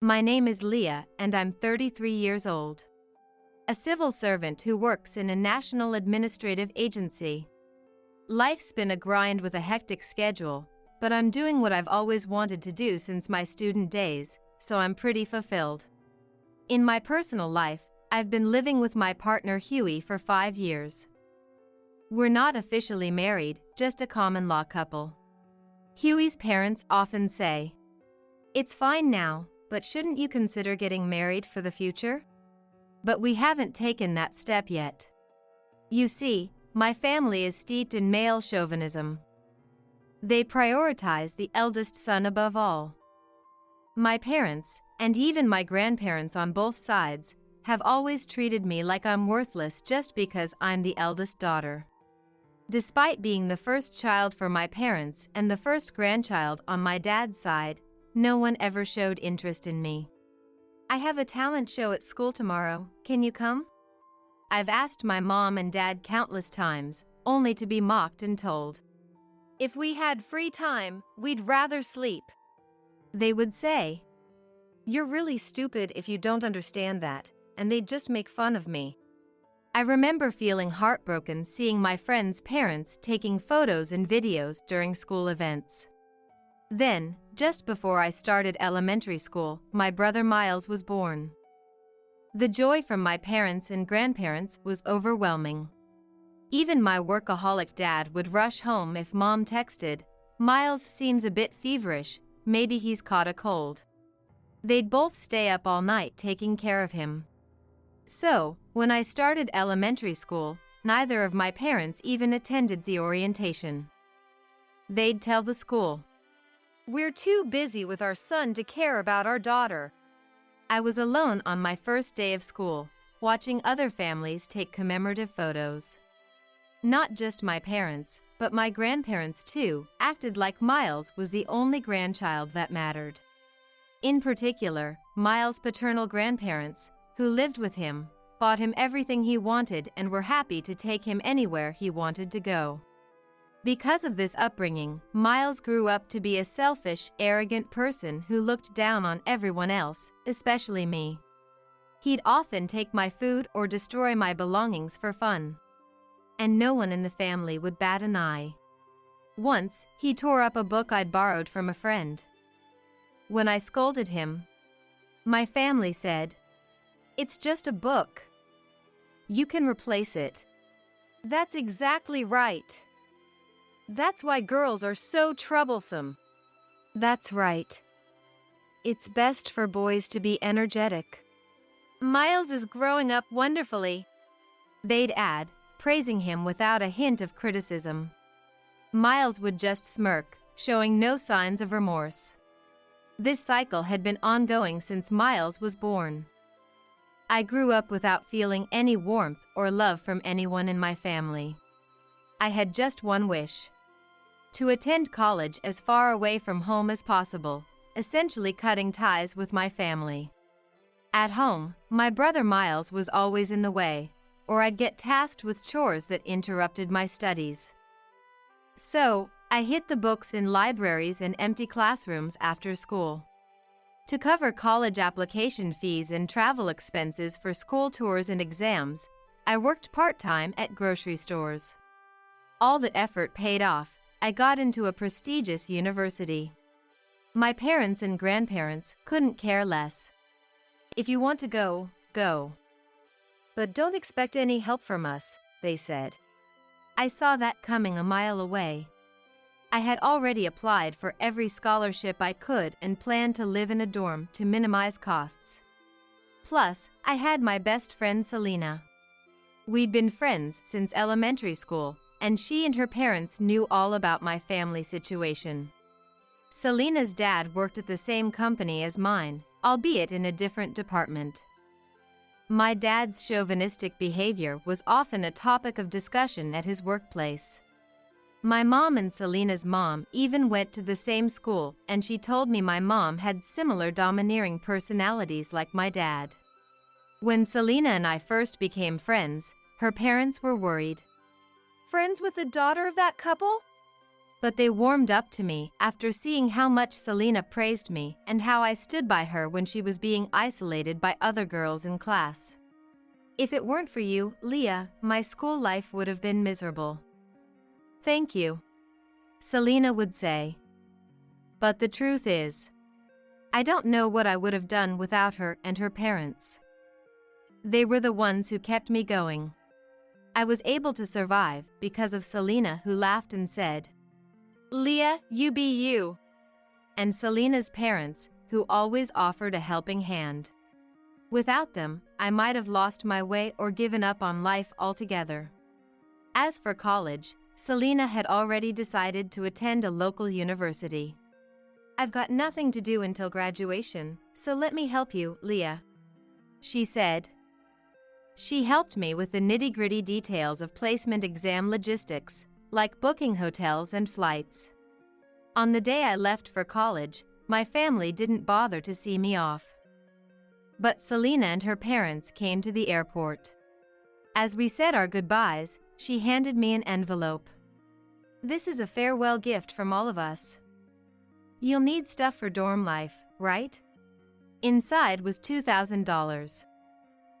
My name is Leah and I'm 33 years old. A civil servant who works in a national administrative agency. Life's been a grind with a hectic schedule, but I'm doing what I've always wanted to do since my student days, so I'm pretty fulfilled. In my personal life, I've been living with my partner Huey for 5 years. We're not officially married, just a common law couple. Huey's parents often say, "It's fine now, but shouldn't you consider getting married for the future?" But we haven't taken that step yet. You see, my family is steeped in male chauvinism. They prioritize the eldest son above all. My parents, and even my grandparents on both sides, have always treated me like I'm worthless just because I'm the eldest daughter. Despite being the first child for my parents and the first grandchild on my dad's side, no one ever showed interest in me. "I have a talent show at school tomorrow, can you come?" I've asked my mom and dad countless times, only to be mocked and told, "If we had free time, we'd rather sleep." They would say, "You're really stupid if you don't understand that," and they'd just make fun of me. I remember feeling heartbroken seeing my friends' parents taking photos and videos during school events. Then, just before I started elementary school, my brother Miles was born. The joy from my parents and grandparents was overwhelming. Even my workaholic dad would rush home if mom texted, "Miles seems a bit feverish, maybe he's caught a cold." They'd both stay up all night taking care of him. So, when I started elementary school, neither of my parents even attended the orientation. They'd tell the school, "We're too busy with our son to care about our daughter." I was alone on my first day of school, watching other families take commemorative photos. Not just my parents, but my grandparents too, acted like Miles was the only grandchild that mattered. In particular, Miles' paternal grandparents, who lived with him, bought him everything he wanted and were happy to take him anywhere he wanted to go. Because of this upbringing, Miles grew up to be a selfish, arrogant person who looked down on everyone else, especially me. He'd often take my food or destroy my belongings for fun. And no one in the family would bat an eye. Once, he tore up a book I'd borrowed from a friend. When I scolded him, my family said, "It's just a book. You can replace it." That's exactly right. That's why girls are so troublesome. That's right. It's best for boys to be energetic. Miles is growing up wonderfully, they'd add, praising him without a hint of criticism. Miles would just smirk, showing no signs of remorse. This cycle had been ongoing since Miles was born. I grew up without feeling any warmth or love from anyone in my family. I had just one wish: to attend college as far away from home as possible, essentially cutting ties with my family. At home, my brother Miles was always in the way, or I'd get tasked with chores that interrupted my studies. So, I hid the books in libraries and empty classrooms after school. To cover college application fees and travel expenses for school tours and exams, I worked part-time at grocery stores. All the effort paid off. I got into a prestigious university. My parents and grandparents couldn't care less. "If you want to go, go. But don't expect any help from us," they said. I saw that coming a mile away. I had already applied for every scholarship I could and planned to live in a dorm to minimize costs. Plus, I had my best friend Selena. We'd been friends since elementary school, and she and her parents knew all about my family situation. Selena's dad worked at the same company as mine, albeit in a different department. My dad's chauvinistic behavior was often a topic of discussion at his workplace. My mom and Selena's mom even went to the same school, and she told me my mom had similar domineering personalities like my dad. When Selena and I first became friends, her parents were worried. "Friends with the daughter of that couple?" But they warmed up to me after seeing how much Selena praised me and how I stood by her when she was being isolated by other girls in class. If it weren't for you, Leah, my school life would have been miserable. Thank you, Selena would say. But the truth is, I don't know what I would have done without her and her parents. They were the ones who kept me going. I was able to survive because of Selena, who laughed and said, "Leah, you be you." And Selena's parents, who always offered a helping hand. Without them, I might have lost my way or given up on life altogether. As for college, Selena had already decided to attend a local university. "I've got nothing to do until graduation, so let me help you, Leah," she said. She helped me with the nitty-gritty details of placement exam logistics, like booking hotels and flights. On the day I left for college, my family didn't bother to see me off. But Selena and her parents came to the airport. As we said our goodbyes, she handed me an envelope. "This is a farewell gift from all of us. You'll need stuff for dorm life, right?" Inside was $2,000.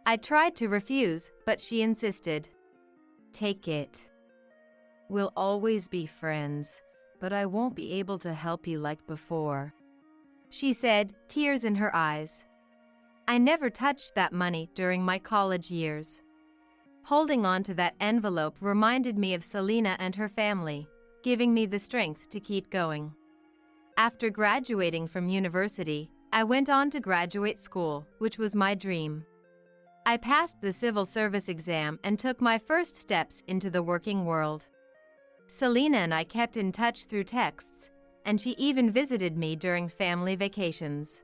I tried to refuse, but she insisted. "Take it. We'll always be friends, but I won't be able to help you like before," she said, tears in her eyes. I never touched that money during my college years. Holding on to that envelope reminded me of Selena and her family, giving me the strength to keep going. After graduating from university, I went on to graduate school, which was my dream. I passed the civil service exam and took my first steps into the working world. Selena and I kept in touch through texts, and she even visited me during family vacations.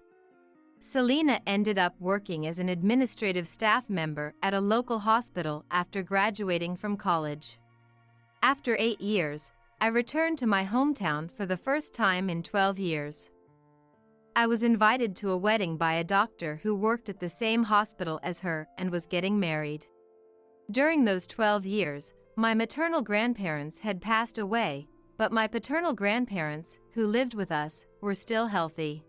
Selena ended up working as an administrative staff member at a local hospital after graduating from college. After 8 years, I returned to my hometown for the first time in 12 years. I was invited to a wedding by a doctor who worked at the same hospital as her and was getting married. During those 12 years, my maternal grandparents had passed away, but my paternal grandparents, who lived with us, were still healthy.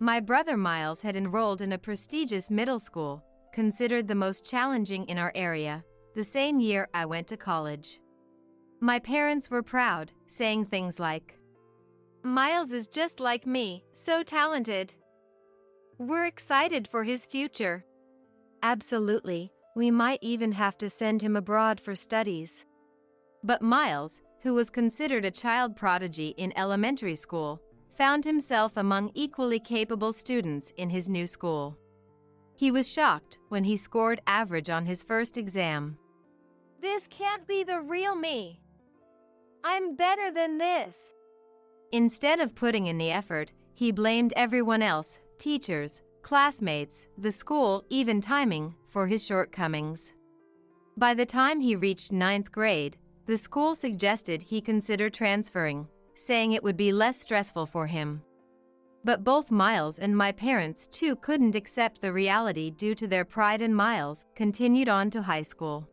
My brother Miles had enrolled in a prestigious middle school, considered the most challenging in our area, the same year I went to college. My parents were proud, saying things like, "Miles is just like me, so talented. We're excited for his future." Absolutely, we might even have to send him abroad for studies. But Miles, who was considered a child prodigy in elementary school, found himself among equally capable students in his new school. He was shocked when he scored average on his first exam. "This can't be the real me. I'm better than this." Instead of putting in the effort, he blamed everyone else, teachers, classmates, the school, even timing, for his shortcomings. By the time he reached 9th grade, the school suggested he consider transferring, saying it would be less stressful for him. But both Miles and my parents too couldn't accept the reality due to their pride, and Miles continued on to high school.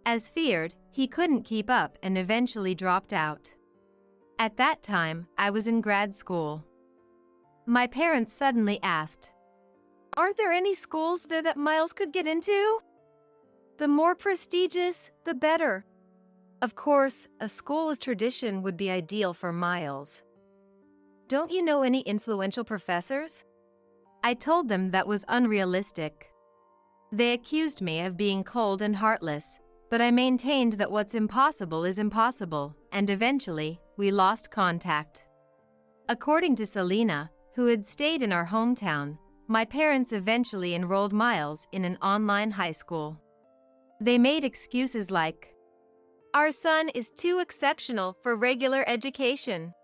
As feared, he couldn't keep up and eventually dropped out. At that time, I was in grad school. My parents suddenly asked, "Aren't there any schools there that Miles could get into? The more prestigious, the better." Of course, a school with tradition would be ideal for Miles. "Don't you know any influential professors?" I told them that was unrealistic. They accused me of being cold and heartless, but I maintained that what's impossible is impossible, and eventually, we lost contact. According to Selena, who had stayed in our hometown, my parents eventually enrolled Miles in an online high school. They made excuses like, "Our son is too exceptional for regular education.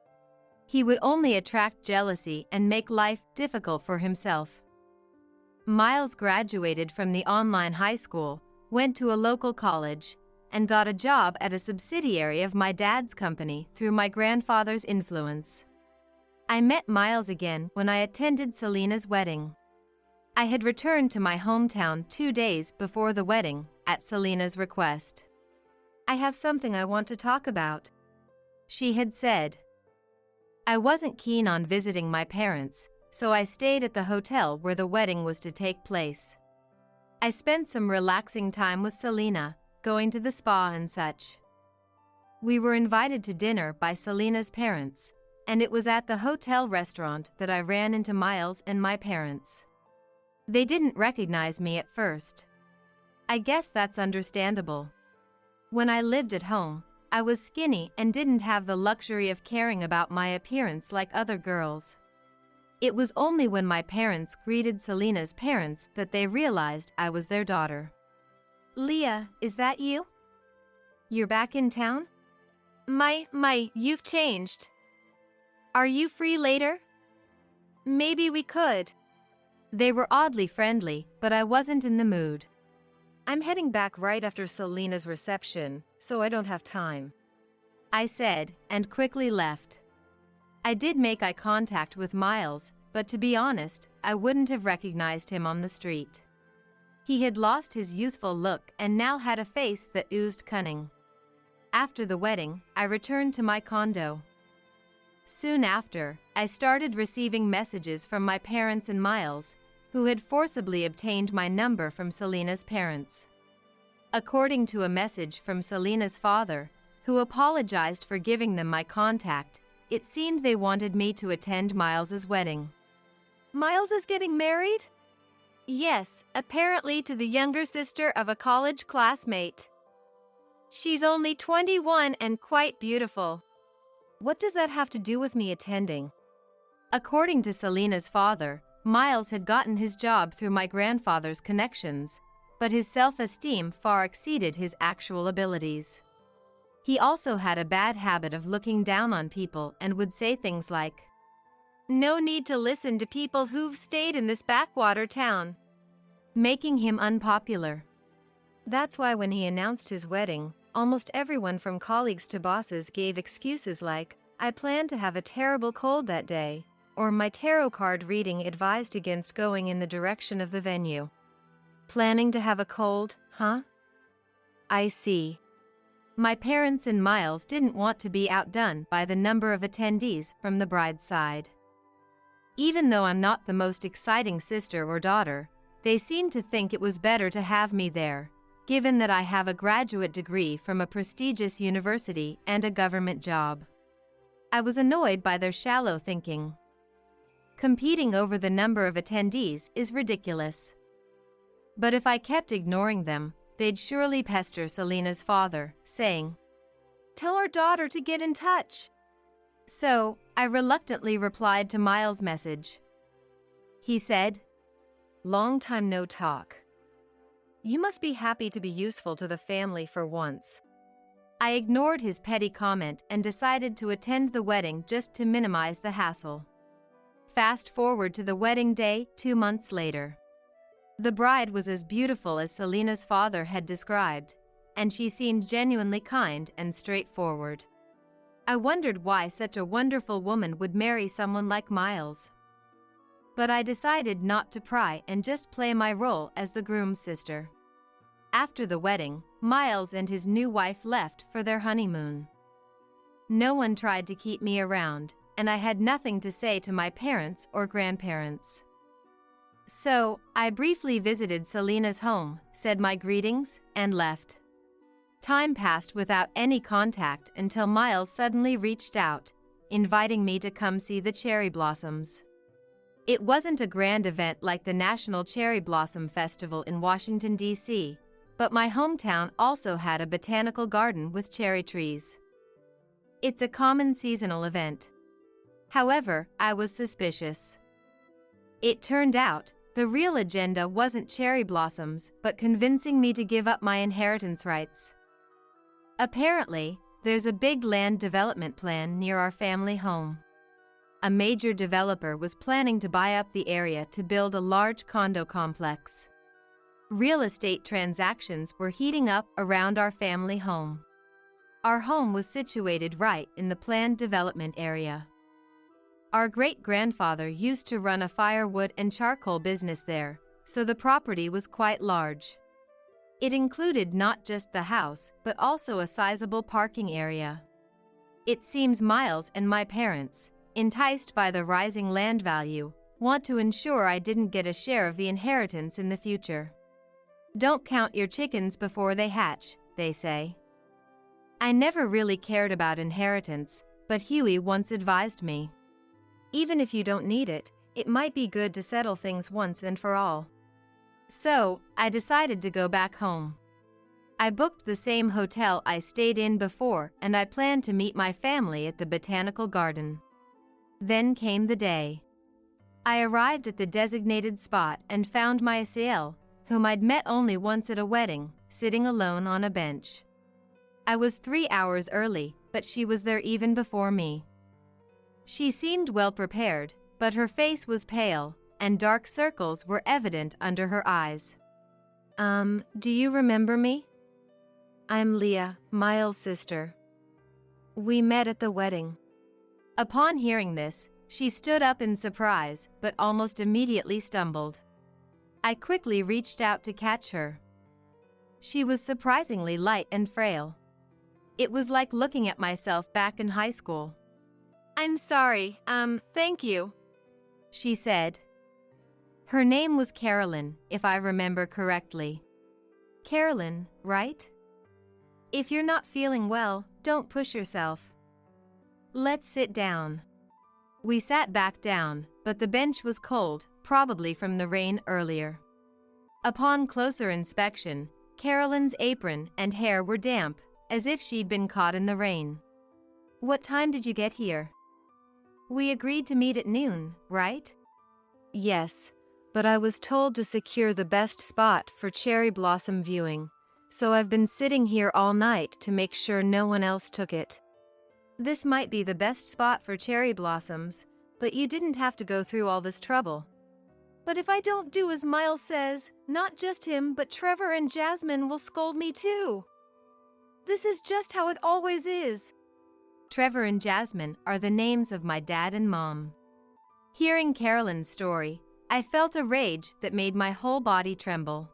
He would only attract jealousy and make life difficult for himself." Miles graduated from the online high school, went to a local college, and got a job at a subsidiary of my dad's company through my grandfather's influence. I met Miles again when I attended Selena's wedding. I had returned to my hometown 2 days before the wedding, at Selena's request. "I have something I want to talk about," she had said. I wasn't keen on visiting my parents, so I stayed at the hotel where the wedding was to take place. I spent some relaxing time with Selena, going to the spa and such. We were invited to dinner by Selena's parents, and it was at the hotel restaurant that I ran into Miles and my parents. They didn't recognize me at first. I guess that's understandable. When I lived at home, I was skinny and didn't have the luxury of caring about my appearance like other girls. It was only when my parents greeted Selena's parents that they realized I was their daughter. Leah, is that you? You're back in town? You've changed. Are you free later? Maybe we could. They were oddly friendly, but I wasn't in the mood. I'm heading back right after Selena's reception, so I don't have time, I said, and quickly left. I did make eye contact with Miles, but to be honest, I wouldn't have recognized him on the street. He had lost his youthful look and now had a face that oozed cunning. After the wedding, I returned to my condo. Soon after, I started receiving messages from my parents and Miles, who had forcibly obtained my number from Selena's parents. According to a message from Selena's father, who apologized for giving them my contact, it seemed they wanted me to attend Miles's wedding. Miles is getting married? Yes, apparently to the younger sister of a college classmate. She's only 21 and quite beautiful. What does that have to do with me attending? According to Selena's father, Miles had gotten his job through my grandfather's connections, but his self-esteem far exceeded his actual abilities. He also had a bad habit of looking down on people and would say things like, "No need to listen to people who've stayed in this backwater town," making him unpopular. That's why when he announced his wedding, almost everyone from colleagues to bosses gave excuses like, "I planned to have a terrible cold that day," or "My tarot card reading advised against going in the direction of the venue." Planning to have a cold, huh? I see. My parents and Miles didn't want to be outdone by the number of attendees from the bride's side. Even though I'm not the most exciting sister or daughter, they seemed to think it was better to have me there, given that I have a graduate degree from a prestigious university and a government job. I was annoyed by their shallow thinking. Competing over the number of attendees is ridiculous. But if I kept ignoring them, they'd surely pester Selena's father, saying, "Tell our daughter to get in touch." So, I reluctantly replied to Miles' message. He said, "Long time no talk. You must be happy to be useful to the family for once." I ignored his petty comment and decided to attend the wedding just to minimize the hassle. Fast forward to the wedding day 2 months later. The bride was as beautiful as Selena's father had described, and she seemed genuinely kind and straightforward. I wondered why such a wonderful woman would marry someone like Miles. But I decided not to pry and just play my role as the groom's sister. After the wedding, Miles and his new wife left for their honeymoon. No one tried to keep me around, and I had nothing to say to my parents or grandparents. So, I briefly visited Selena's home, said my greetings, and left. Time passed without any contact until Miles suddenly reached out, inviting me to come see the cherry blossoms. It wasn't a grand event like the National Cherry Blossom Festival in Washington, D.C., but my hometown also had a botanical garden with cherry trees. It's a common seasonal event. However, I was suspicious. It turned out, the real agenda wasn't cherry blossoms, but convincing me to give up my inheritance rights. Apparently, there's a big land development plan near our family home. A major developer was planning to buy up the area to build a large condo complex. Real estate transactions were heating up around our family home. Our home was situated right in the planned development area. Our great-grandfather used to run a firewood and charcoal business there, so the property was quite large. It included not just the house, but also a sizable parking area. It seems Miles and my parents, enticed by the rising land value, want to ensure I didn't get a share of the inheritance in the future. Don't count your chickens before they hatch, they say. I never really cared about inheritance, but Huey once advised me. Even if you don't need it, it might be good to settle things once and for all. So, I decided to go back home. I booked the same hotel I stayed in before, and I planned to meet my family at the botanical garden. Then came the day. I arrived at the designated spot and found my Asiel, whom I'd met only once at a wedding, sitting alone on a bench. I was 3 hours early, but she was there even before me. She seemed well prepared, but her face was pale, and dark circles were evident under her eyes. Do you remember me? I'm Leah, Miles' sister. We met at the wedding. Upon hearing this, she stood up in surprise, but almost immediately stumbled. I quickly reached out to catch her. She was surprisingly light and frail. It was like looking at myself back in high school. I'm sorry, thank you, she said. Her name was Carolyn, if I remember correctly. Carolyn, right? If you're not feeling well, don't push yourself. Let's sit down. We sat back down, but the bench was cold, probably from the rain earlier. Upon closer inspection, Carolyn's apron and hair were damp, as if she'd been caught in the rain. What time did you get here? We agreed to meet at noon, right? Yes, but I was told to secure the best spot for cherry blossom viewing, so I've been sitting here all night to make sure no one else took it. This might be the best spot for cherry blossoms, but you didn't have to go through all this trouble. But if I don't do as Miles says, not just him, but Trevor and Jasmine will scold me too. This is just how it always is. Trevor and Jasmine are the names of my dad and mom. Hearing Carolyn's story, I felt a rage that made my whole body tremble.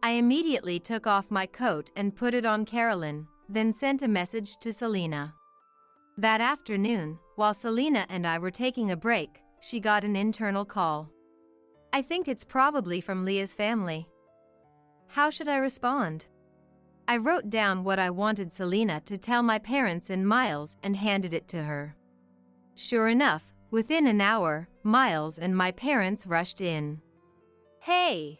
I immediately took off my coat and put it on Carolyn, then sent a message to Selena. That afternoon, while Selena and I were taking a break, she got an internal call. I think it's probably from Leah's family. How should I respond? I wrote down what I wanted Selena to tell my parents and Miles and handed it to her. Sure enough, within an hour, Miles and my parents rushed in. Hey!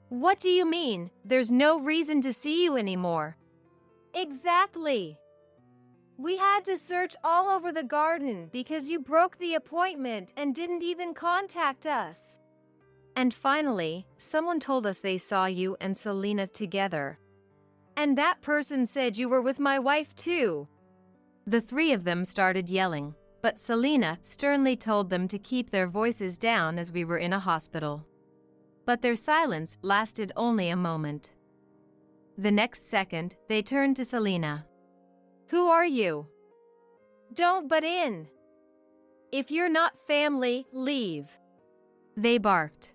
What do you mean? There's no reason to see you anymore. Exactly. We had to search all over the garden because you broke the appointment and didn't even contact us. And finally, someone told us they saw you and Selena together. And that person said you were with my wife too. The three of them started yelling, but Selena sternly told them to keep their voices down as we were in a hospital. But their silence lasted only a moment. The next second, they turned to Selena. Who are you? Don't butt in. If you're not family, leave. They barked.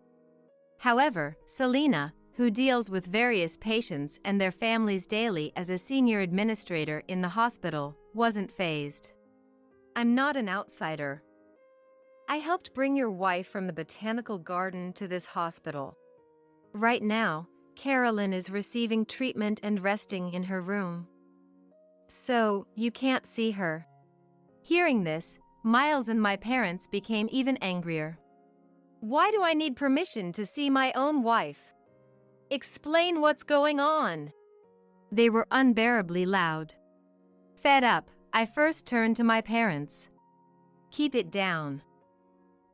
However, Selena, who deals with various patients and their families daily as a senior administrator in the hospital, wasn't fazed. I'm not an outsider. I helped bring your wife from the botanical garden to this hospital. Right now, Carolyn is receiving treatment and resting in her room. So, you can't see her. Hearing this, Miles and my parents became even angrier. Why do I need permission to see my own wife? Explain what's going on. They were unbearably loud. Fed up, I first turned to my parents. Keep it down.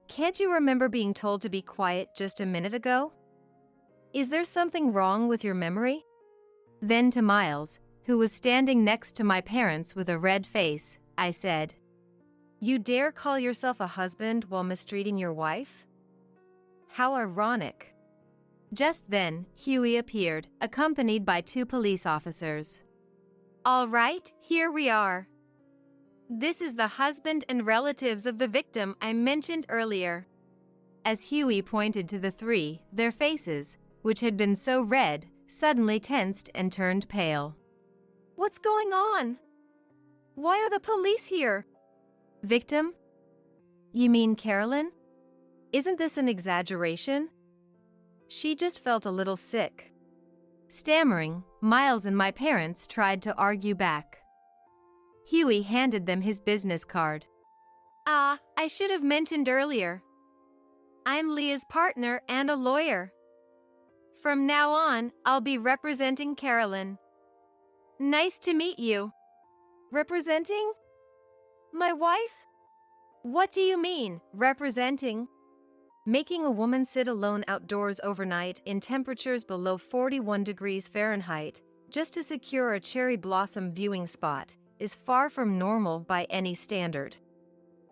Can't you remember being told to be quiet just a minute ago? Is there something wrong with your memory? Then to Miles, who was standing next to my parents with a red face, I said, You dare call yourself a husband while mistreating your wife? How ironic. Just then, Huey appeared, accompanied by 2 police officers. All right, here we are. This is the husband and relatives of the victim I mentioned earlier. As Huey pointed to the 3, their faces, which had been so red, suddenly tensed and turned pale. What's going on? Why are the police here? Victim? You mean Carolyn? Isn't this an exaggeration? She just felt a little sick. Stammering, Miles and my parents tried to argue back. Huey handed them his business card. I should have mentioned earlier. I'm Leah's partner and a lawyer. From now on, I'll be representing Carolyn. Nice to meet you. Representing? My wife? What do you mean, representing? Making a woman sit alone outdoors overnight in temperatures below 41 degrees Fahrenheit just to secure a cherry blossom viewing spot is far from normal by any standard.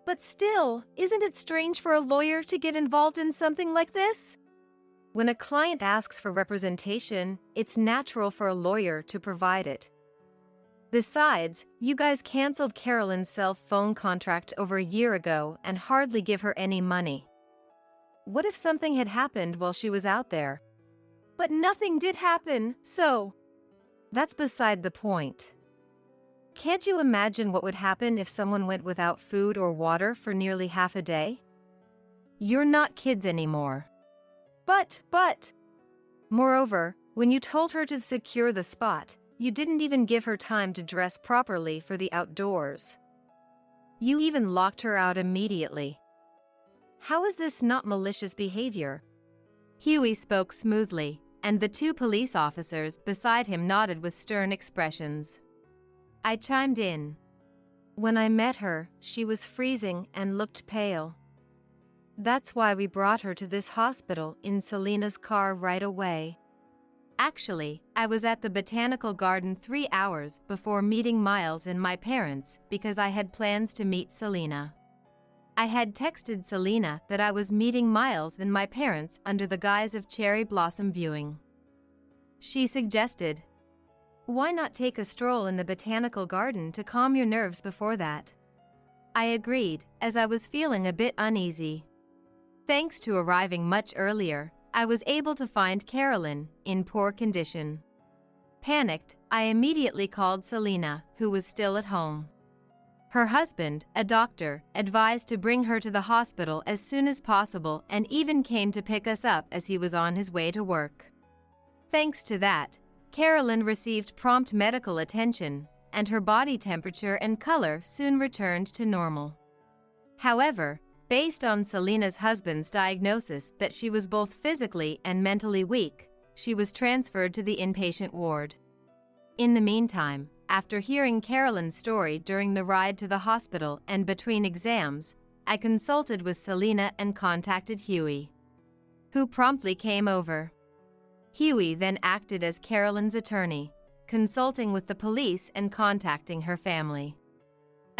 But still, isn't it strange for a lawyer to get involved in something like this? When a client asks for representation, it's natural for a lawyer to provide it. Besides, you guys canceled Carolyn's cell phone contract over a year ago and hardly give her any money. What if something had happened while she was out there? But nothing did happen, so... That's beside the point. Can't you imagine what would happen if someone went without food or water for nearly half a day? You're not kids anymore. But... Moreover, when you told her to secure the spot, you didn't even give her time to dress properly for the outdoors. You even locked her out immediately. How is this not malicious behavior? Huey spoke smoothly, and the two police officers beside him nodded with stern expressions. I chimed in. When I met her, she was freezing and looked pale. That's why we brought her to this hospital in Selena's car right away. Actually, I was at the botanical garden 3 hours before meeting Miles and my parents because I had plans to meet Selena. I had texted Selena that I was meeting Miles and my parents under the guise of cherry blossom viewing. She suggested, why not take a stroll in the botanical garden to calm your nerves before that? I agreed, as I was feeling a bit uneasy. Thanks to arriving much earlier, I was able to find Carolyn in poor condition. Panicked, I immediately called Selena, who was still at home. Her husband, a doctor, advised to bring her to the hospital as soon as possible and even came to pick us up as he was on his way to work. Thanks to that, Carolyn received prompt medical attention, and her body temperature and color soon returned to normal. However, based on Selena's husband's diagnosis that she was both physically and mentally weak, she was transferred to the inpatient ward. In the meantime, after hearing Carolyn's story during the ride to the hospital and between exams, I consulted with Selena and contacted Huey, who promptly came over. Huey then acted as Carolyn's attorney, consulting with the police and contacting her family.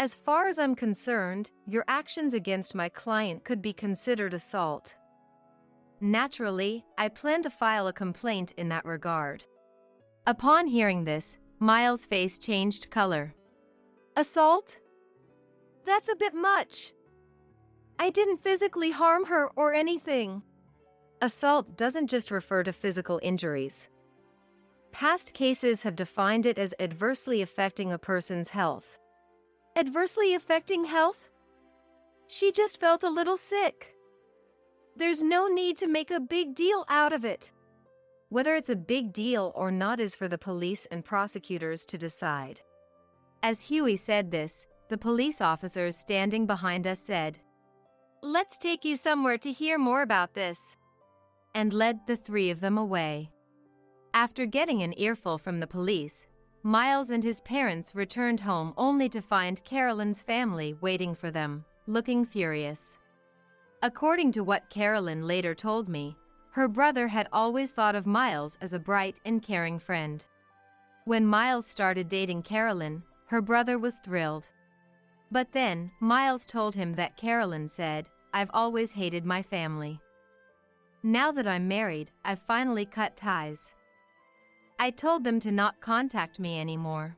As far as I'm concerned, your actions against my client could be considered assault. Naturally, I plan to file a complaint in that regard. Upon hearing this, Miles' face changed color. Assault? That's a bit much. I didn't physically harm her or anything. Assault doesn't just refer to physical injuries. Past cases have defined it as adversely affecting a person's health. Adversely affecting health? She just felt a little sick. There's no need to make a big deal out of it. Whether it's a big deal or not is for the police and prosecutors to decide. As Huey said this, the police officers standing behind us said, "Let's take you somewhere to hear more about this," and led the three of them away. After getting an earful from the police, Miles and his parents returned home only to find Carolyn's family waiting for them, looking furious. According to what Carolyn later told me, her brother had always thought of Miles as a bright and caring friend. When Miles started dating Carolyn, her brother was thrilled. But then, Miles told him that Carolyn said, "I've always hated my family. Now that I'm married, I've finally cut ties. I told them to not contact me anymore."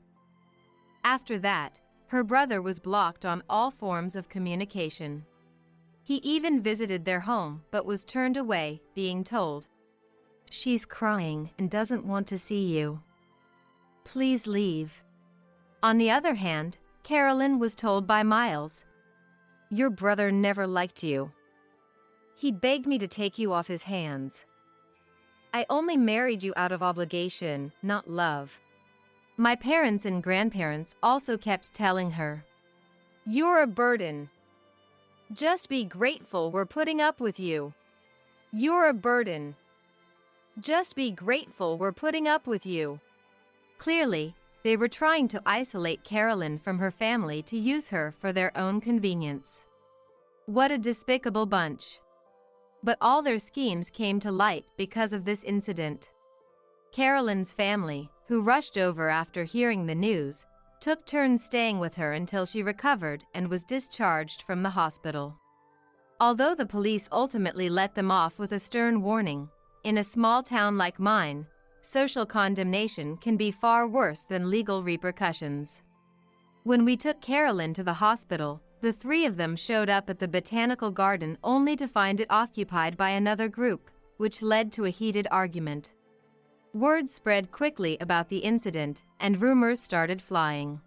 After that, her brother was blocked on all forms of communication. He even visited their home but was turned away, being told, "She's crying and doesn't want to see you. Please leave." On the other hand, Carolyn was told by Miles. "Your brother never liked you. He begged me to take you off his hands. I only married you out of obligation, not love." My parents and grandparents also kept telling her, "You're a burden. Just be grateful we're putting up with you. You're a burden. Just be grateful we're putting up with you." Clearly, they were trying to isolate Carolyn from her family to use her for their own convenience. What a despicable bunch. But all their schemes came to light because of this incident. Carolyn's family, who rushed over after hearing the news, took turns staying with her until she recovered and was discharged from the hospital. Although the police ultimately let them off with a stern warning, in a small town like mine, social condemnation can be far worse than legal repercussions. When we took Carolyn to the hospital, the three of them showed up at the botanical garden only to find it occupied by another group, which led to a heated argument. Word spread quickly about the incident, and rumors started flying.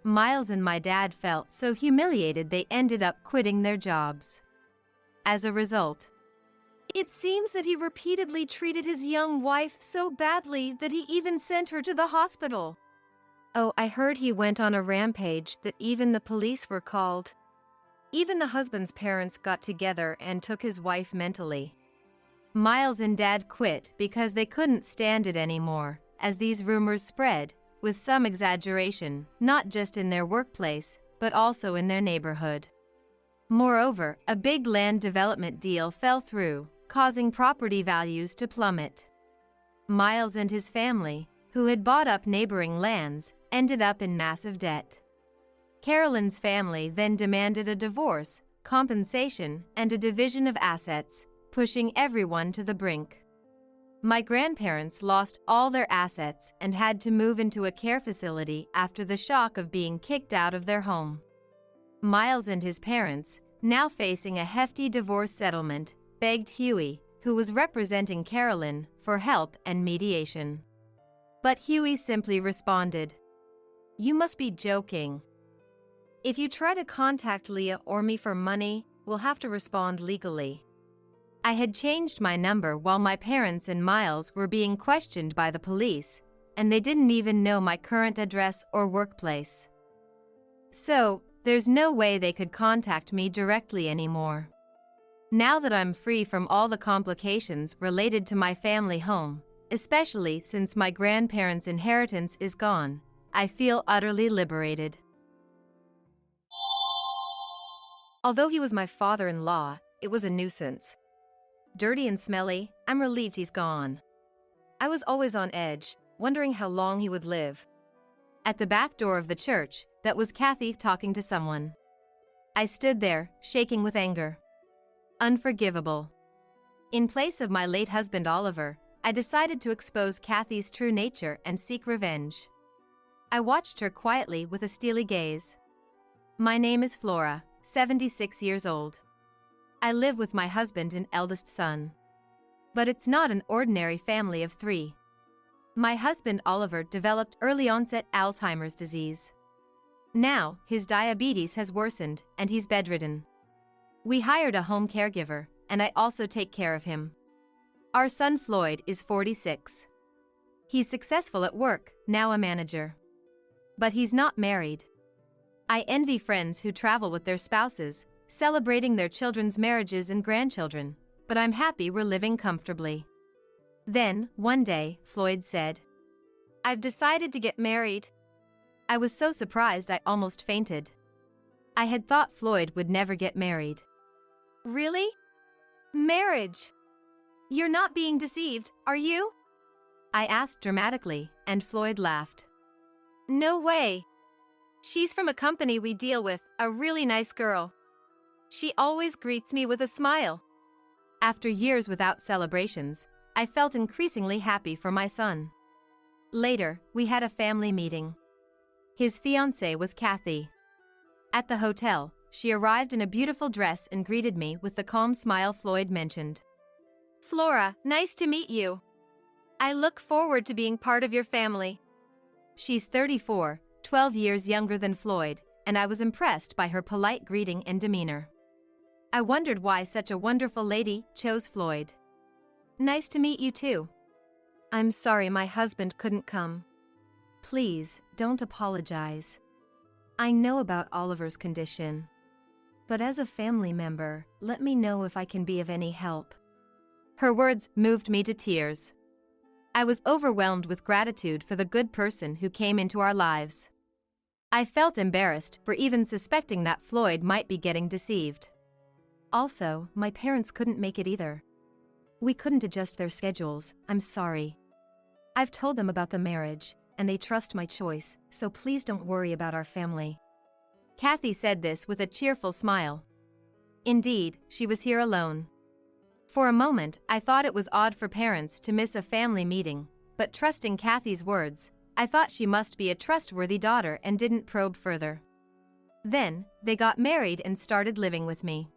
Miles and my dad felt so humiliated they ended up quitting their jobs. As a result, it seems that he repeatedly treated his young wife so badly that he even sent her to the hospital. Oh, I heard he went on a rampage that even the police were called. Even the husband's parents got together and took his wife mentally. Miles and Dad quit because they couldn't stand it anymore, as these rumors spread, with some exaggeration, not just in their workplace, but also in their neighborhood. Moreover, a big land development deal fell through, causing property values to plummet. Miles and his family, who had bought up neighboring lands, ended up in massive debt. Carolyn's family then demanded a divorce, compensation, and a division of assets, pushing everyone to the brink. My grandparents lost all their assets and had to move into a care facility after the shock of being kicked out of their home. Miles and his parents, now facing a hefty divorce settlement, begged Huey, who was representing Carolyn, for help and mediation. But Huey simply responded, "You must be joking. If you try to contact Leah or me for money, we'll have to respond legally." I had changed my number while my parents and Miles were being questioned by the police, and they didn't even know my current address or workplace. So, there's no way they could contact me directly anymore. Now that I'm free from all the complications related to my family home, especially since my grandparents' inheritance is gone, I feel utterly liberated. Although he was my father-in-law, it was a nuisance. Dirty and smelly, I'm relieved he's gone. I was always on edge, wondering how long he would live. At the back door of the church, that was Kathy talking to someone. I stood there, shaking with anger. Unforgivable. In place of my late husband Oliver, I decided to expose Kathy's true nature and seek revenge. I watched her quietly with a steely gaze. My name is Flora, 76 years old. I live with my husband and eldest son. But it's not an ordinary family of three. My husband Oliver developed early-onset Alzheimer's disease. Now, his diabetes has worsened and he's bedridden. We hired a home caregiver, and I also take care of him. Our son Floyd is 46. He's successful at work, now a manager. But he's not married. I envy friends who travel with their spouses, celebrating their children's marriages and grandchildren, but I'm happy we're living comfortably. Then, one day, Floyd said, "I've decided to get married." I was so surprised I almost fainted. I had thought Floyd would never get married. "Really? Marriage? You're not being deceived, are you?" I asked dramatically, and Floyd laughed. "No way. She's from a company we deal with, a really nice girl. She always greets me with a smile." After years without celebrations, I felt increasingly happy for my son. Later, we had a family meeting. His fiancée was Kathy. At the hotel, she arrived in a beautiful dress and greeted me with the calm smile Floyd mentioned. "Flora, nice to meet you. I look forward to being part of your family." She's 34, 12 years younger than Floyd, and I was impressed by her polite greeting and demeanor. I wondered why such a wonderful lady chose Floyd. "Nice to meet you too. I'm sorry my husband couldn't come." "Please, don't apologize. I know about Oliver's condition. But as a family member, let me know if I can be of any help." Her words moved me to tears. I was overwhelmed with gratitude for the good person who came into our lives. I felt embarrassed for even suspecting that Floyd might be getting deceived. Also, my parents couldn't make it either. We couldn't adjust their schedules. I'm sorry. I've told them about the marriage, and they trust my choice, so please don't worry about our family. Kathy said this with a cheerful smile. Indeed, she was here alone. For a moment, I thought it was odd for parents to miss a family meeting, but trusting Kathy's words, I thought she must be a trustworthy daughter and didn't probe further. Then, they got married and started living with me.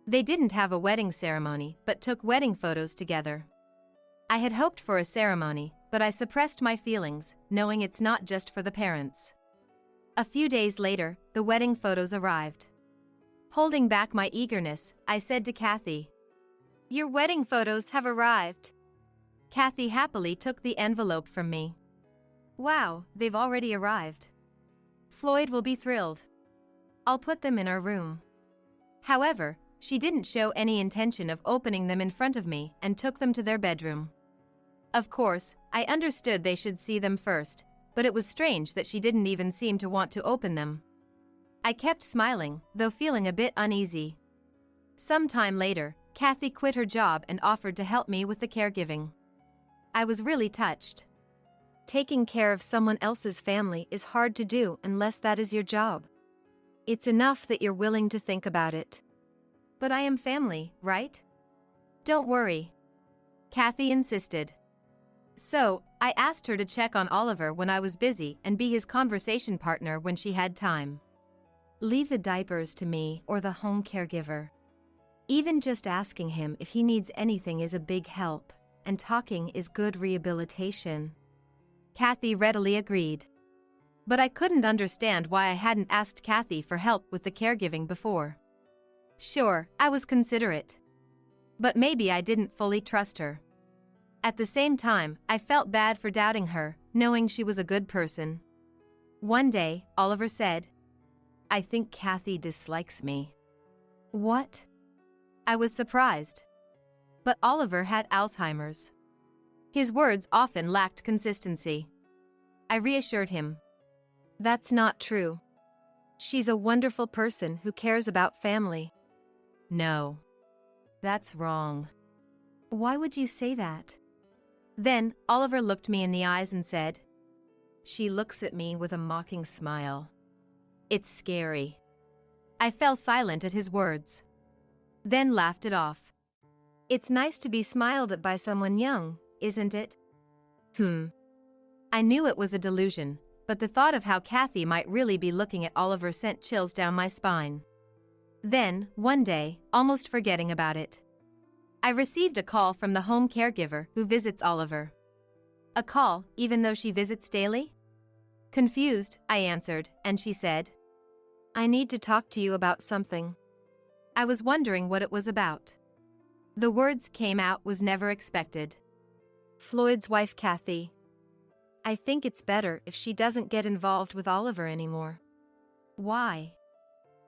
They didn't have a wedding ceremony, but took wedding photos together. I had hoped for a ceremony, but I suppressed my feelings, knowing it's not just for the parents. A few days later, the wedding photos arrived. Holding back my eagerness, I said to Kathy, "Your wedding photos have arrived." Kathy happily took the envelope from me. "Wow, they've already arrived. Floyd will be thrilled. I'll put them in our room." However, she didn't show any intention of opening them in front of me and took them to their bedroom. Of course, I understood they should see them first, but it was strange that she didn't even seem to want to open them. I kept smiling, though feeling a bit uneasy. Some time later, Kathy quit her job and offered to help me with the caregiving. I was really touched. Taking care of someone else's family is hard to do unless that is your job. It's enough that you're willing to think about it. "But I am family, right?" "Don't worry," Kathy insisted. So, I asked her to check on Oliver when I was busy and be his conversation partner when she had time. "Leave the diapers to me or the home caregiver. Even just asking him if he needs anything is a big help, and talking is good rehabilitation." Kathy readily agreed. But I couldn't understand why I hadn't asked Kathy for help with the caregiving before. Sure, I was considerate. But maybe I didn't fully trust her. At the same time, I felt bad for doubting her, knowing she was a good person. One day, Oliver said, "I think Kathy dislikes me." "What?" I was surprised. But Oliver had Alzheimer's. His words often lacked consistency. I reassured him. "That's not true. She's a wonderful person who cares about family." "No. That's wrong." "Why would you say that?" Then, Oliver looked me in the eyes and said, "She looks at me with a mocking smile. It's scary." I fell silent at his words. Then laughed it off. "It's nice to be smiled at by someone young, isn't it?" I knew it was a delusion, but the thought of how Kathy might really be looking at Oliver sent chills down my spine. Then, one day, almost forgetting about it, I received a call from the home caregiver who visits Oliver. A call, even though she visits daily? Confused, I answered, and she said, "I need to talk to you about something." I was wondering what it was about. The words came out was never expected. "Floyd's wife Kathy. I think it's better if she doesn't get involved with Oliver anymore." "Why?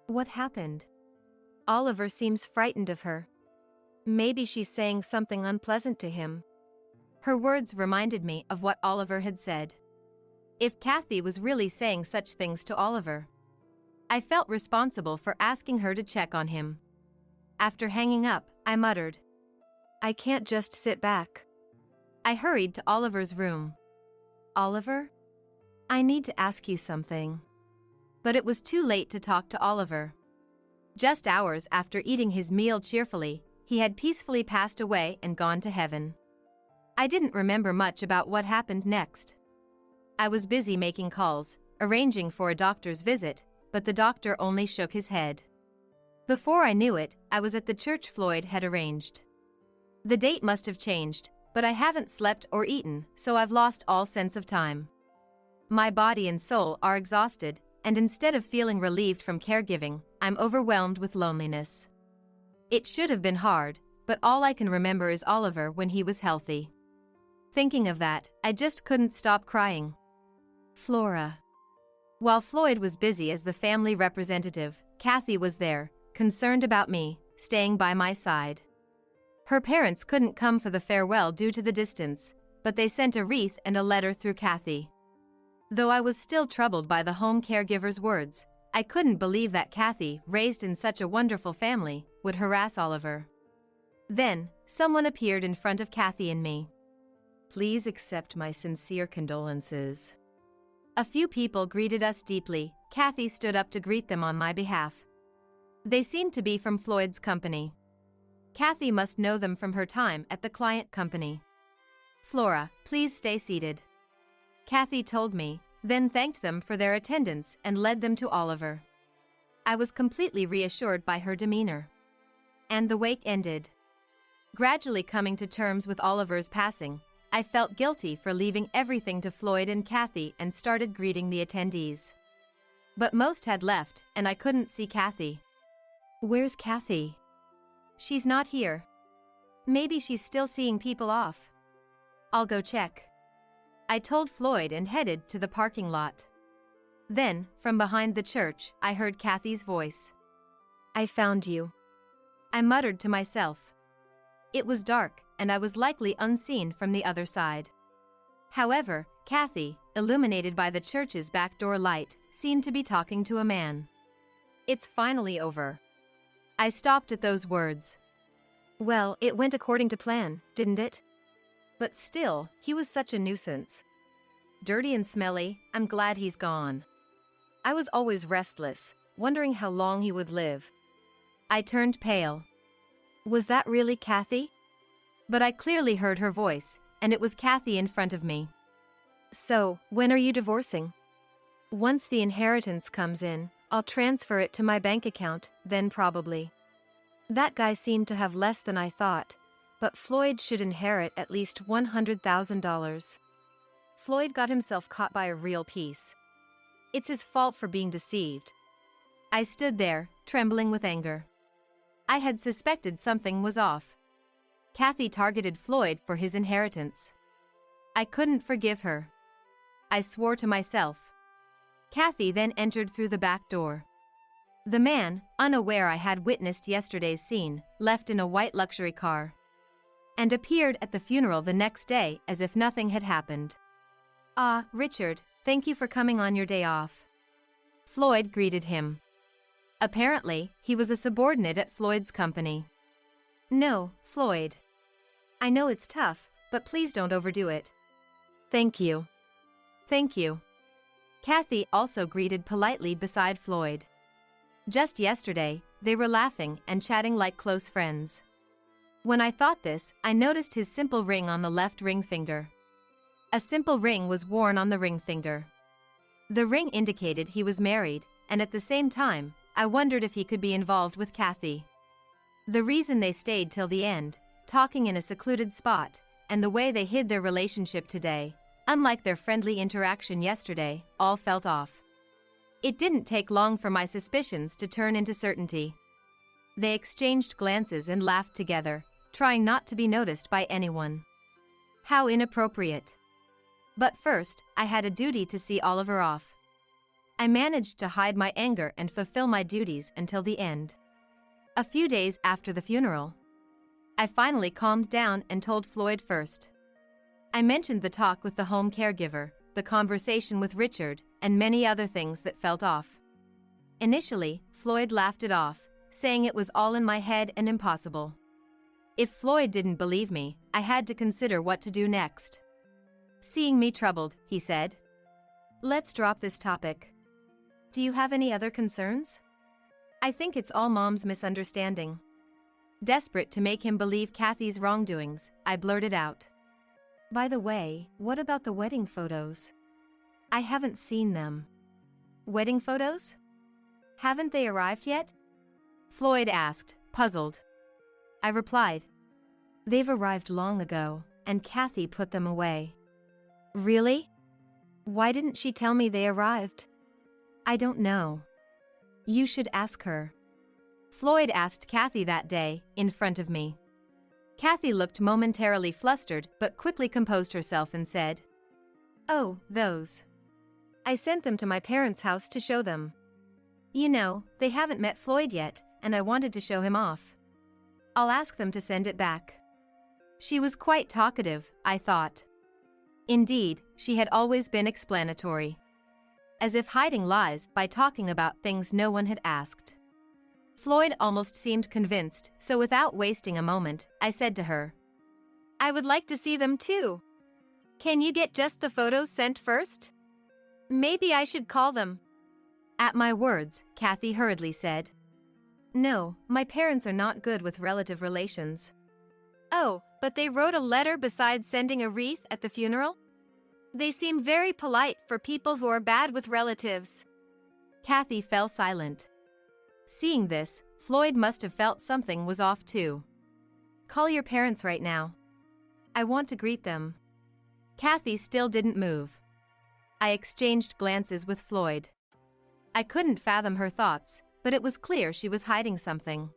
What happened?" "Oliver seems frightened of her. Maybe she's saying something unpleasant to him." Her words reminded me of what Oliver had said. If Kathy was really saying such things to Oliver, I felt responsible for asking her to check on him. After hanging up, I muttered, "I can't just sit back." I hurried to Oliver's room. "Oliver? I need to ask you something." But it was too late to talk to Oliver. Just hours after eating his meal cheerfully, he had peacefully passed away and gone to heaven. I didn't remember much about what happened next. I was busy making calls, arranging for a doctor's visit, but the doctor only shook his head. Before I knew it, I was at the church Floyd had arranged. The date must have changed, but I haven't slept or eaten, so I've lost all sense of time. My body and soul are exhausted, and instead of feeling relieved from caregiving, I'm overwhelmed with loneliness. It should have been hard, but all I can remember is Oliver when he was healthy. Thinking of that, I just couldn't stop crying. Flora. While Floyd was busy as the family representative, Kathy was there, concerned about me, staying by my side. Her parents couldn't come for the farewell due to the distance, but they sent a wreath and a letter through Kathy. Though I was still troubled by the home caregiver's words, I couldn't believe that Kathy, raised in such a wonderful family, would harass Oliver. Then, someone appeared in front of Kathy and me. Please accept my sincere condolences. A few people greeted us deeply. Kathy stood up to greet them on my behalf. They seemed to be from Floyd's company. Kathy must know them from her time at the client company. Flora, please stay seated. Kathy told me, then thanked them for their attendance and led them to Oliver. I was completely reassured by her demeanor. And the wake ended. Gradually coming to terms with Oliver's passing, I felt guilty for leaving everything to Floyd and Kathy and started greeting the attendees. But most had left, and I couldn't see Kathy. Where's Kathy? She's not here. Maybe she's still seeing people off. I'll go check. I told Floyd and headed to the parking lot. Then, from behind the church, I heard Kathy's voice. I found you. I muttered to myself. It was dark, and I was likely unseen from the other side. However, Kathy, illuminated by the church's back door light, seemed to be talking to a man. It's finally over. I stopped at those words. Well, it went according to plan, didn't it? But still, he was such a nuisance. Dirty and smelly, I'm glad he's gone. I was always restless, wondering how long he would live. I turned pale. Was that really Kathy? But I clearly heard her voice, and it was Kathy in front of me. So, when are you divorcing? Once the inheritance comes in, I'll transfer it to my bank account, then probably. That guy seemed to have less than I thought, but Floyd should inherit at least $100,000. Floyd got himself caught by a real piece. It's his fault for being deceived. I stood there, trembling with anger. I had suspected something was off. Kathy targeted Floyd for his inheritance. I couldn't forgive her. I swore to myself. Kathy then entered through the back door. The man, unaware I had witnessed yesterday's scene, left in a white luxury car and appeared at the funeral the next day as if nothing had happened. Ah, Richard, thank you for coming on your day off. Floyd greeted him. Apparently, he was a subordinate at Floyd's company. No, Floyd. I know it's tough, but please don't overdo it. Thank you. Thank you. Kathy also greeted politely beside Floyd. Just yesterday, they were laughing and chatting like close friends. When I thought this, I noticed his simple ring on the left ring finger. A simple ring was worn on the ring finger. The ring indicated he was married, and at the same time, I wondered if he could be involved with Kathy. The reason they stayed till the end, talking in a secluded spot, and the way they hid their relationship today, unlike their friendly interaction yesterday, all felt off. It didn't take long for my suspicions to turn into certainty. They exchanged glances and laughed together, trying not to be noticed by anyone. How inappropriate. But first, I had a duty to see Oliver off. I managed to hide my anger and fulfill my duties until the end. A few days after the funeral, I finally calmed down and told Floyd first. I mentioned the talk with the home caregiver, the conversation with Richard, and many other things that felt off. Initially, Floyd laughed it off, saying it was all in my head and impossible. If Floyd didn't believe me, I had to consider what to do next. Seeing me troubled, he said, "Let's drop this topic. Do you have any other concerns?" I think it's all Mom's misunderstanding. Desperate to make him believe Kathy's wrongdoings, I blurted out. By the way, what about the wedding photos? I haven't seen them. Wedding photos? Haven't they arrived yet? Floyd asked, puzzled. I replied, "They've arrived long ago, and Kathy put them away." Really? Why didn't she tell me they arrived? I don't know. You should ask her. Floyd asked Kathy that day, in front of me. Kathy looked momentarily flustered but quickly composed herself and said, "Oh, those. I sent them to my parents' house to show them. You know, they haven't met Floyd yet, and I wanted to show him off. I'll ask them to send it back." She was quite talkative, I thought. Indeed, she had always been explanatory. As if hiding lies by talking about things no one had asked. Floyd almost seemed convinced, so without wasting a moment, I said to her, "I would like to see them too. Can you get just the photos sent first? Maybe I should call them." At my words, Kathy hurriedly said, "No, my parents are not good with relative relations." "Oh, but they wrote a letter besides sending a wreath at the funeral? They seem very polite for people who are bad with relatives." Kathy fell silent. Seeing this, Floyd must have felt something was off too. "Call your parents right now. I want to greet them." Kathy still didn't move. I exchanged glances with Floyd. I couldn't fathom her thoughts, but it was clear she was hiding something.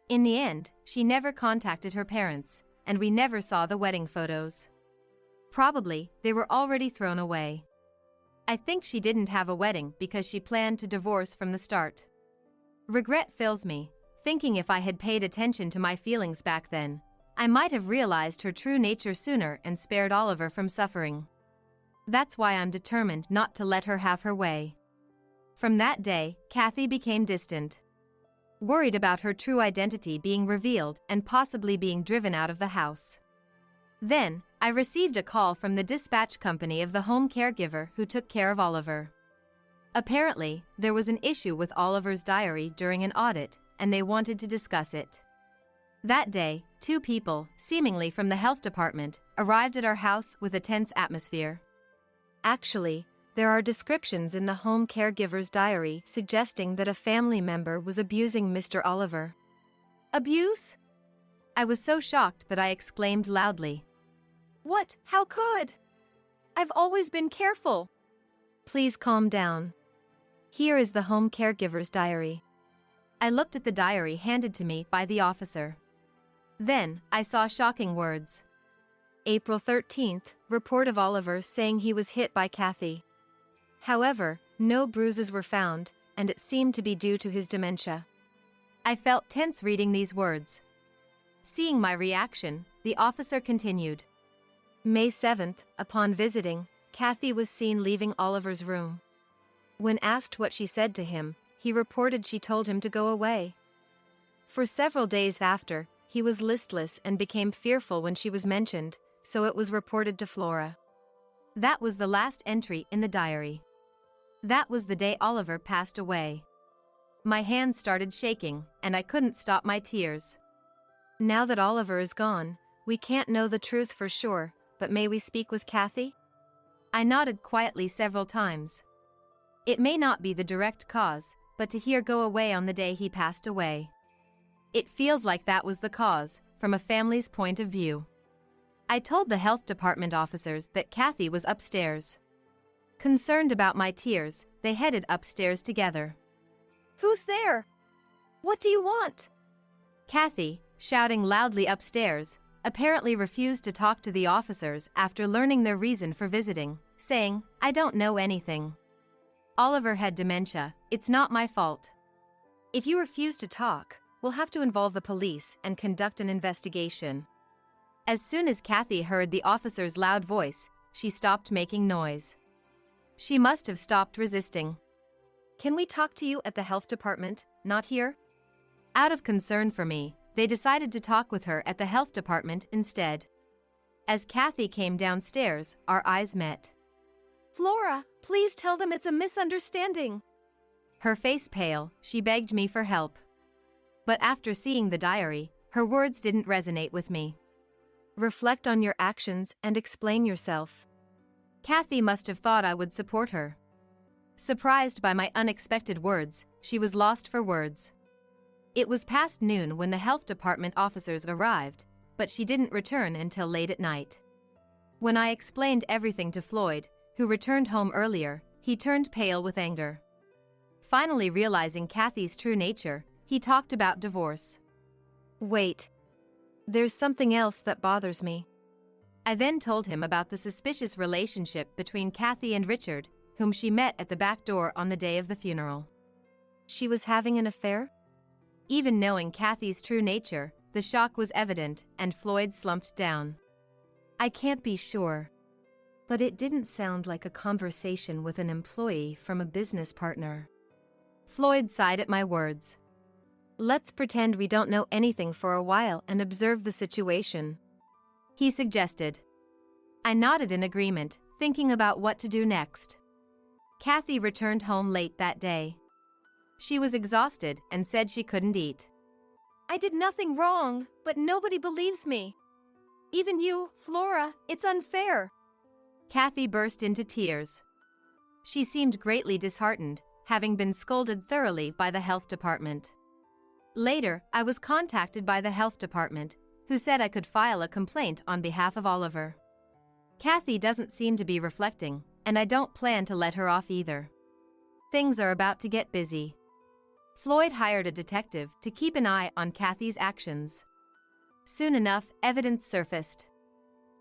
In the end, she never contacted her parents, and we never saw the wedding photos. Probably, they were already thrown away. I think she didn't have a wedding because she planned to divorce from the start. Regret fills me, thinking if I had paid attention to my feelings back then, I might have realized her true nature sooner and spared Oliver from suffering. That's why I'm determined not to let her have her way. From that day, Kathy became distant. Worried about her true identity being revealed and possibly being driven out of the house. Then, I received a call from the dispatch company of the home caregiver who took care of Oliver. Apparently, there was an issue with Oliver's diary during an audit, and they wanted to discuss it. That day, 2 people, seemingly from the health department, arrived at our house with a tense atmosphere. Actually, there are descriptions in the home caregiver's diary suggesting that a family member was abusing Mr. Oliver. Abuse? I was so shocked that I exclaimed loudly. "What? How could? I've always been careful." "Please calm down. Here is the home caregiver's diary." I looked at the diary handed to me by the officer. Then, I saw shocking words. April 13th, report of Oliver saying he was hit by Kathy. However, no bruises were found, and it seemed to be due to his dementia. I felt tense reading these words. Seeing my reaction, the officer continued. May 7th, upon visiting, Kathy was seen leaving Oliver's room. When asked what she said to him, he reported she told him to go away. For several days after, he was listless and became fearful when she was mentioned, so it was reported to Flora. That was the last entry in the diary. That was the day Oliver passed away. My hands started shaking, and I couldn't stop my tears. Now that Oliver is gone, we can't know the truth for sure, but may we speak with Kathy? I nodded quietly several times. It may not be the direct cause, but to hear go away on the day he passed away. It feels like that was the cause, from a family's point of view. I told the health department officers that Kathy was upstairs. Concerned about my tears, they headed upstairs together. Who's there? What do you want? Kathy, shouting loudly upstairs, apparently refused to talk to the officers after learning their reason for visiting, saying, I don't know anything. Oliver had dementia, it's not my fault. If you refuse to talk, we'll have to involve the police and conduct an investigation. As soon as Kathy heard the officer's loud voice, she stopped making noise. She must have stopped resisting. Can we talk to you at the health department, not here? Out of concern for me, they decided to talk with her at the health department instead. As Kathy came downstairs, our eyes met. Flora, please tell them it's a misunderstanding. Her face pale, she begged me for help. But after seeing the diary, her words didn't resonate with me. Reflect on your actions and explain yourself. Kathy must have thought I would support her. Surprised by my unexpected words, she was lost for words. It was past noon when the health department officers arrived, but she didn't return until late at night. When I explained everything to Floyd, who returned home earlier, he turned pale with anger. Finally realizing Kathy's true nature, he talked about divorce. "Wait. There's something else that bothers me." I then told him about the suspicious relationship between Kathy and Richard, whom she met at the back door on the day of the funeral. She was having an affair? Even knowing Kathy's true nature, the shock was evident, and Floyd slumped down. "I can't be sure. But it didn't sound like a conversation with an employee from a business partner." Floyd sighed at my words. "Let's pretend we don't know anything for a while and observe the situation," he suggested. I nodded in agreement, thinking about what to do next. Kathy returned home late that day. She was exhausted and said she couldn't eat. "I did nothing wrong, but nobody believes me. Even you, Flora, it's unfair." Kathy burst into tears. She seemed greatly disheartened, having been scolded thoroughly by the health department. Later, I was contacted by the health department, who said I could file a complaint on behalf of Oliver. Kathy doesn't seem to be reflecting, and I don't plan to let her off either. Things are about to get busy. Floyd hired a detective to keep an eye on Kathy's actions. Soon enough, evidence surfaced.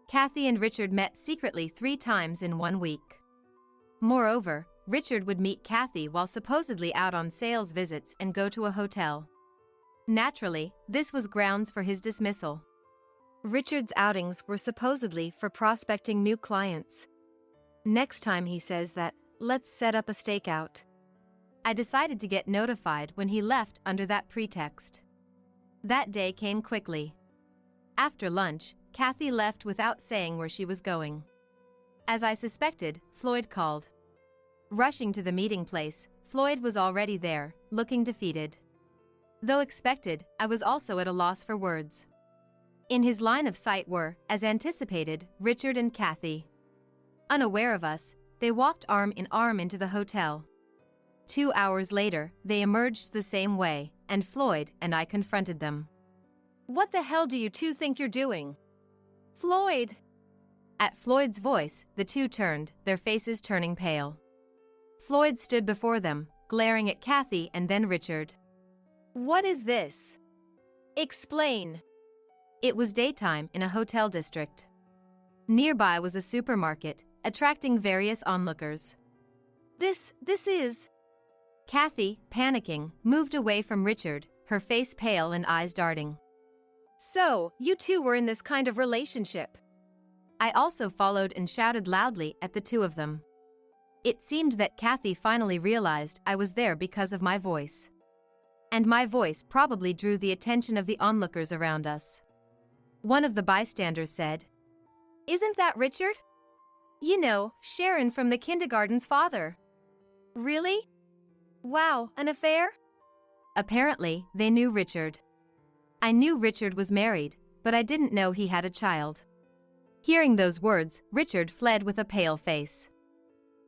Kathy and Richard met secretly 3 times in 1 week. Moreover, Richard would meet Kathy while supposedly out on sales visits and go to a hotel. Naturally, this was grounds for his dismissal. Richard's outings were supposedly for prospecting new clients. Next time he says that, "Let's set up a stakeout." I decided to get notified when he left under that pretext. That day came quickly. After lunch, Kathy left without saying where she was going. As I suspected, Floyd called. Rushing to the meeting place, Floyd was already there, looking defeated. Though expected, I was also at a loss for words. In his line of sight were, as anticipated, Richard and Kathy. Unaware of us, they walked arm in arm into the hotel. 2 hours later, they emerged the same way, and Floyd and I confronted them. "What the hell do you two think you're doing?" "Floyd!" At Floyd's voice, the two turned, their faces turning pale. Floyd stood before them, glaring at Kathy and then Richard. "What is this? Explain." It was daytime in a hotel district. Nearby was a supermarket, attracting various onlookers. This is... Kathy, panicking, moved away from Richard, her face pale and eyes darting. "So, you two were in this kind of relationship?" I also followed and shouted loudly at the two of them. It seemed that Kathy finally realized I was there because of my voice. And my voice probably drew the attention of the onlookers around us. One of the bystanders said, "Isn't that Richard? You know, Sharon from the kindergarten's father." "Really? Wow, an affair?" Apparently, they knew Richard. I knew Richard was married, but I didn't know he had a child. Hearing those words, Richard fled with a pale face.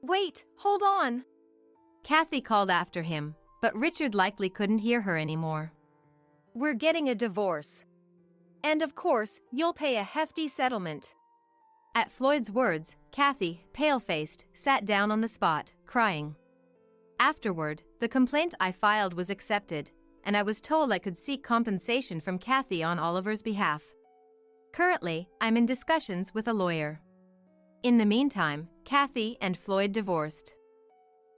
"Wait, hold on!" Kathy called after him, but Richard likely couldn't hear her anymore. "We're getting a divorce. And of course, you'll pay a hefty settlement." At Floyd's words, Kathy, pale-faced, sat down on the spot, crying. Afterward, the complaint I filed was accepted, and I was told I could seek compensation from Kathy on Oliver's behalf. Currently, I'm in discussions with a lawyer. In the meantime, Kathy and Floyd divorced.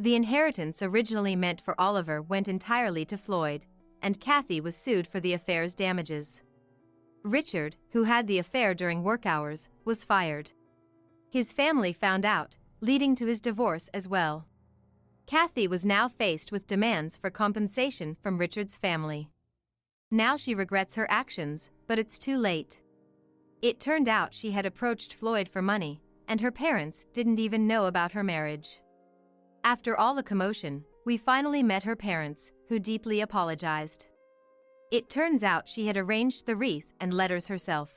The inheritance originally meant for Oliver went entirely to Floyd, and Kathy was sued for the affair's damages. Richard, who had the affair during work hours, was fired. His family found out, leading to his divorce as well. Kathy was now faced with demands for compensation from Richard's family. Now she regrets her actions, but it's too late. It turned out she had approached Floyd for money, and her parents didn't even know about her marriage. After all the commotion, we finally met her parents, who deeply apologized. It turns out she had arranged the wreath and letters herself.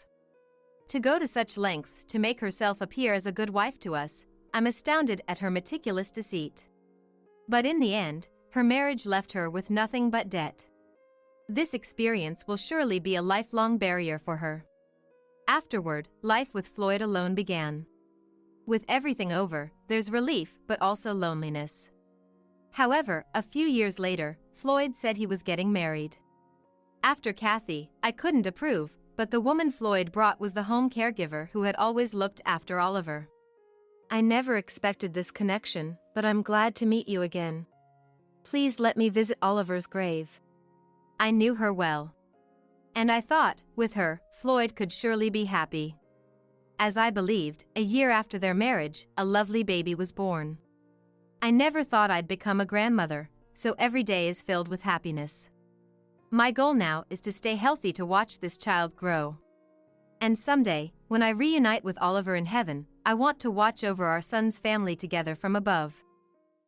To go to such lengths to make herself appear as a good wife to us, I'm astounded at her meticulous deceit. But in the end, her marriage left her with nothing but debt. This experience will surely be a lifelong barrier for her. Afterward, life with Floyd alone began. with everything over, there's relief but also loneliness. However, a few years later, Floyd said he was getting married. After Kathy, I couldn't approve, but the woman Floyd brought was the home caregiver who had always looked after Oliver. I never expected this connection, but I'm glad to meet you again. Please let me visit Oliver's grave. I knew her well. And I thought, with her, Floyd could surely be happy. As I believed, a year after their marriage, a lovely baby was born. I never thought I'd become a grandmother, so every day is filled with happiness. My goal now is to stay healthy to watch this child grow. And someday, when I reunite with Oliver in heaven, I want to watch over our son's family together from above.